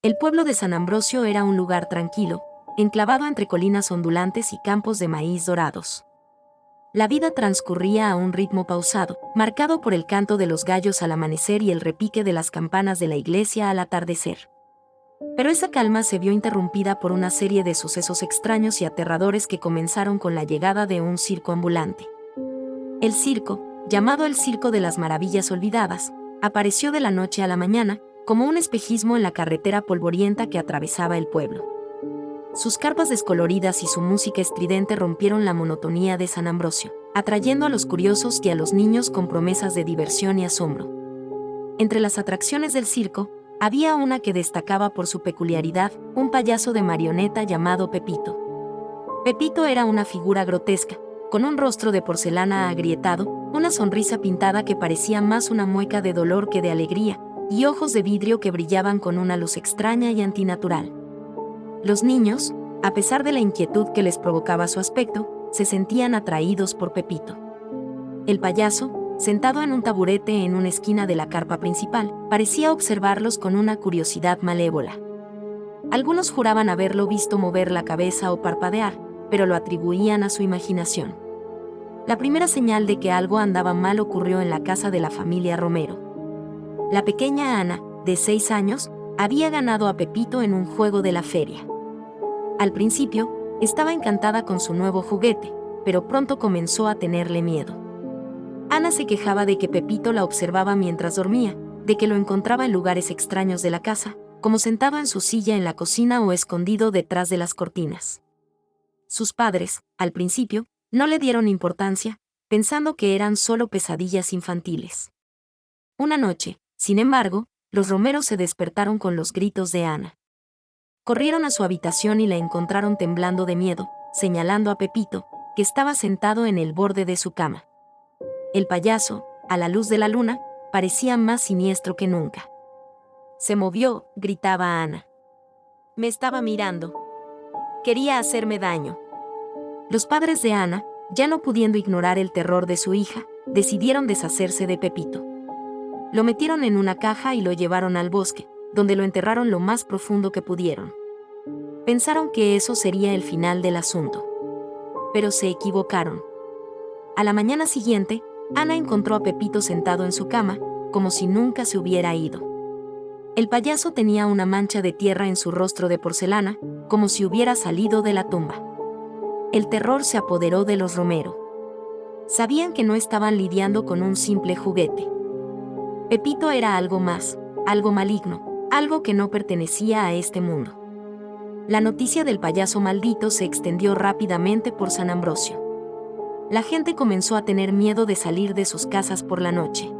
El pueblo de San Ambrosio era un lugar tranquilo, enclavado entre colinas ondulantes y campos de maíz dorados. La vida transcurría a un ritmo pausado, marcado por el canto de los gallos al amanecer y el repique de las campanas de la iglesia al atardecer. Pero esa calma se vio interrumpida por una serie de sucesos extraños y aterradores que comenzaron con la llegada de un circo ambulante. El circo, llamado el Circo de las Maravillas Olvidadas, apareció de la noche a la mañana, como un espejismo en la carretera polvorienta que atravesaba el pueblo. Sus carpas descoloridas y su música estridente rompieron la monotonía de San Ambrosio, atrayendo a los curiosos y a los niños con promesas de diversión y asombro. Entre las atracciones del circo, había una que destacaba por su peculiaridad, un payaso de marioneta llamado Pepito. Pepito era una figura grotesca, con un rostro de porcelana agrietado, una sonrisa pintada que parecía más una mueca de dolor que de alegría, y ojos de vidrio que brillaban con una luz extraña y antinatural. Los niños, a pesar de la inquietud que les provocaba su aspecto, se sentían atraídos por Pepito. El payaso, sentado en un taburete en una esquina de la carpa principal, parecía observarlos con una curiosidad malévola. Algunos juraban haberlo visto mover la cabeza o parpadear, pero lo atribuían a su imaginación. La primera señal de que algo andaba mal ocurrió en la casa de la familia Romero. La pequeña Ana, de 6 años, había ganado a Pepito en un juego de la feria. Al principio, estaba encantada con su nuevo juguete, pero pronto comenzó a tenerle miedo. Ana se quejaba de que Pepito la observaba mientras dormía, de que lo encontraba en lugares extraños de la casa, como sentado en su silla en la cocina o escondido detrás de las cortinas. Sus padres, al principio, no le dieron importancia, pensando que eran solo pesadillas infantiles. Una noche, sin embargo, los Romeros se despertaron con los gritos de Ana. Corrieron a su habitación y la encontraron temblando de miedo, señalando a Pepito, que estaba sentado en el borde de su cama. El payaso, a la luz de la luna, parecía más siniestro que nunca. Se movió, gritaba Ana. Me estaba mirando. Quería hacerme daño. Los padres de Ana, ya no pudiendo ignorar el terror de su hija, decidieron deshacerse de Pepito. Lo metieron en una caja y lo llevaron al bosque, donde lo enterraron lo más profundo que pudieron. Pensaron que eso sería el final del asunto. Pero se equivocaron. A la mañana siguiente, Ana encontró a Pepito sentado en su cama, como si nunca se hubiera ido. El payaso tenía una mancha de tierra en su rostro de porcelana, como si hubiera salido de la tumba. El terror se apoderó de los Romero. Sabían que no estaban lidiando con un simple juguete. Pepito era algo más, algo maligno, algo que no pertenecía a este mundo. La noticia del payaso maldito se extendió rápidamente por San Ambrosio. La gente comenzó a tener miedo de salir de sus casas por la noche.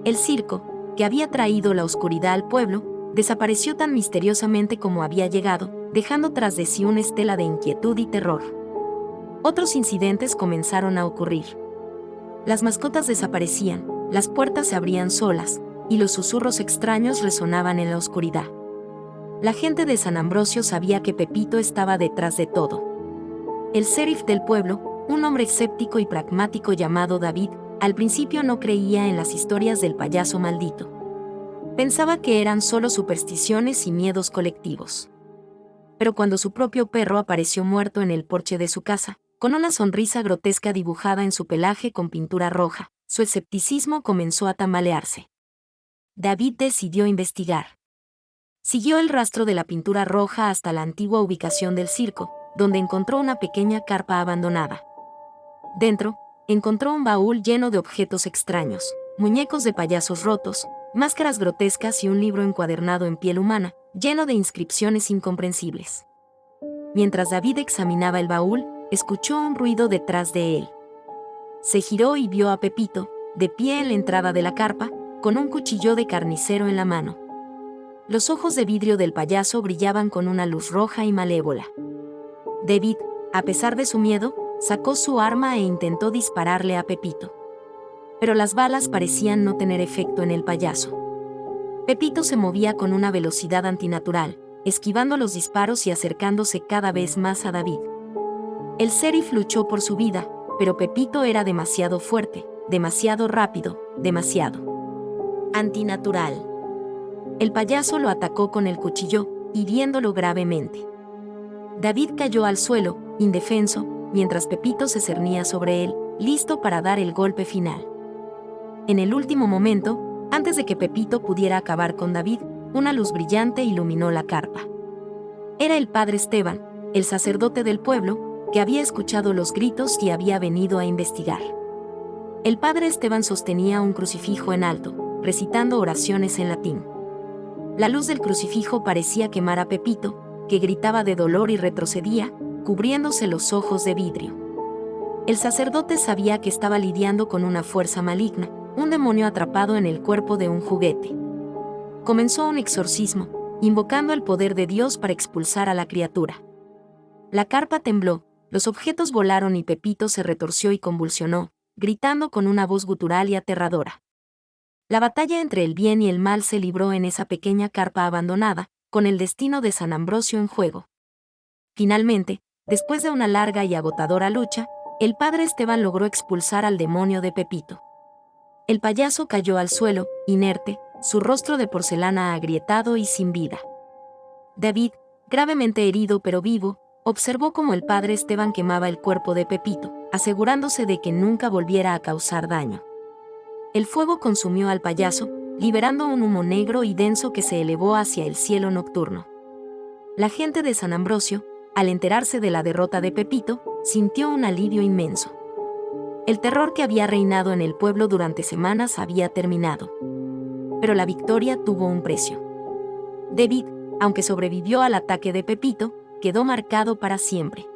El circo, que había traído la oscuridad al pueblo, desapareció tan misteriosamente como había llegado, dejando tras de sí una estela de inquietud y terror. Otros incidentes comenzaron a ocurrir. Las mascotas desaparecían, las puertas se abrían solas, y los susurros extraños resonaban en la oscuridad. La gente de San Ambrosio sabía que Pepito estaba detrás de todo. El sheriff del pueblo, un hombre escéptico y pragmático llamado David, al principio no creía en las historias del payaso maldito. Pensaba que eran solo supersticiones y miedos colectivos. Pero cuando su propio perro apareció muerto en el porche de su casa, con una sonrisa grotesca dibujada en su pelaje con pintura roja, su escepticismo comenzó a tambalearse. David decidió investigar. Siguió el rastro de la pintura roja hasta la antigua ubicación del circo, donde encontró una pequeña carpa abandonada. Dentro, encontró un baúl lleno de objetos extraños, muñecos de payasos rotos, máscaras grotescas y un libro encuadernado en piel humana, lleno de inscripciones incomprensibles. Mientras David examinaba el baúl, escuchó un ruido detrás de él. Se giró y vio a Pepito, de pie en la entrada de la carpa, con un cuchillo de carnicero en la mano. Los ojos de vidrio del payaso brillaban con una luz roja y malévola. David, a pesar de su miedo, sacó su arma e intentó dispararle a Pepito. Pero las balas parecían no tener efecto en el payaso. Pepito se movía con una velocidad antinatural, esquivando los disparos y acercándose cada vez más a David. El sheriff luchó por su vida, pero Pepito era demasiado fuerte, demasiado rápido, demasiado antinatural. El payaso lo atacó con el cuchillo, hiriéndolo gravemente. David cayó al suelo, indefenso, mientras Pepito se cernía sobre él, listo para dar el golpe final. En el último momento, antes de que Pepito pudiera acabar con David, una luz brillante iluminó la carpa. Era el padre Esteban, el sacerdote del pueblo, que había escuchado los gritos y había venido a investigar. El padre Esteban sostenía un crucifijo en alto, recitando oraciones en latín. La luz del crucifijo parecía quemar a Pepito, que gritaba de dolor y retrocedía, cubriéndose los ojos de vidrio. El sacerdote sabía que estaba lidiando con una fuerza maligna, un demonio atrapado en el cuerpo de un juguete. Comenzó un exorcismo, invocando el poder de Dios para expulsar a la criatura. La carpa tembló, los objetos volaron y Pepito se retorció y convulsionó, gritando con una voz gutural y aterradora. La batalla entre el bien y el mal se libró en esa pequeña carpa abandonada, con el destino de San Ambrosio en juego. Finalmente, después de una larga y agotadora lucha, el padre Esteban logró expulsar al demonio de Pepito. El payaso cayó al suelo, inerte, su rostro de porcelana agrietado y sin vida. David, gravemente herido pero vivo, observó cómo el padre Esteban quemaba el cuerpo de Pepito, asegurándose de que nunca volviera a causar daño. El fuego consumió al payaso, liberando un humo negro y denso que se elevó hacia el cielo nocturno. La gente de San Ambrosio, al enterarse de la derrota de Pepito, sintió un alivio inmenso. El terror que había reinado en el pueblo durante semanas había terminado. Pero la victoria tuvo un precio. David, aunque sobrevivió al ataque de Pepito, quedó marcado para siempre.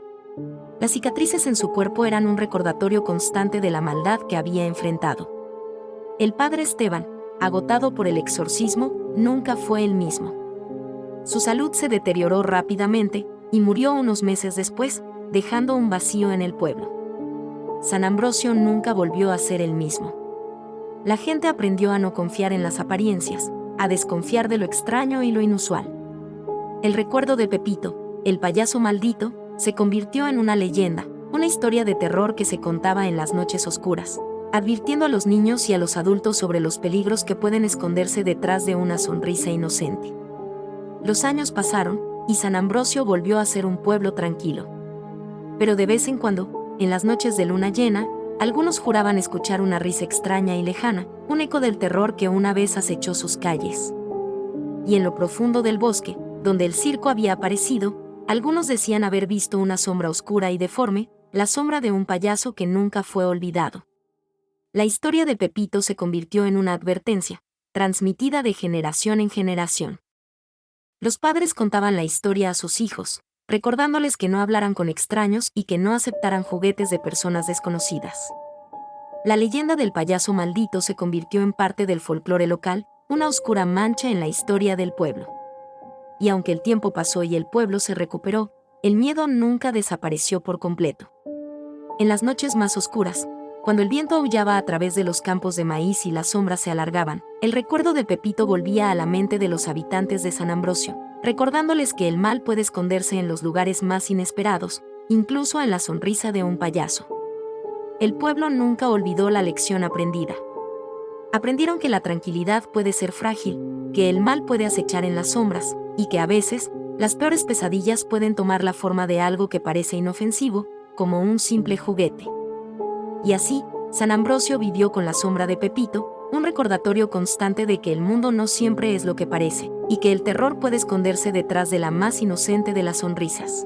Las cicatrices en su cuerpo eran un recordatorio constante de la maldad que había enfrentado. El padre Esteban, agotado por el exorcismo, nunca fue el mismo. Su salud se deterioró rápidamente y murió unos meses después, dejando un vacío en el pueblo. San Ambrosio nunca volvió a ser el mismo. La gente aprendió a no confiar en las apariencias, a desconfiar de lo extraño y lo inusual. El recuerdo de Pepito, el payaso maldito, se convirtió en una leyenda, una historia de terror que se contaba en las noches oscuras, advirtiendo a los niños y a los adultos sobre los peligros que pueden esconderse detrás de una sonrisa inocente. Los años pasaron, y San Ambrosio volvió a ser un pueblo tranquilo. Pero de vez en cuando, en las noches de luna llena, algunos juraban escuchar una risa extraña y lejana, un eco del terror que una vez acechó sus calles. Y en lo profundo del bosque, donde el circo había aparecido, algunos decían haber visto una sombra oscura y deforme, la sombra de un payaso que nunca fue olvidado. La historia de Pepito se convirtió en una advertencia, transmitida de generación en generación. Los padres contaban la historia a sus hijos, recordándoles que no hablaran con extraños y que no aceptaran juguetes de personas desconocidas. La leyenda del payaso maldito se convirtió en parte del folclore local, una oscura mancha en la historia del pueblo. Y aunque el tiempo pasó y el pueblo se recuperó, el miedo nunca desapareció por completo. En las noches más oscuras, cuando el viento aullaba a través de los campos de maíz y las sombras se alargaban, el recuerdo de Pepito volvía a la mente de los habitantes de San Ambrosio, recordándoles que el mal puede esconderse en los lugares más inesperados, incluso en la sonrisa de un payaso. El pueblo nunca olvidó la lección aprendida. Aprendieron que la tranquilidad puede ser frágil, que el mal puede acechar en las sombras, y que a veces, las peores pesadillas pueden tomar la forma de algo que parece inofensivo, como un simple juguete. Y así, San Ambrosio vivió con la sombra de Pepito, un recordatorio constante de que el mundo no siempre es lo que parece, y que el terror puede esconderse detrás de la más inocente de las sonrisas.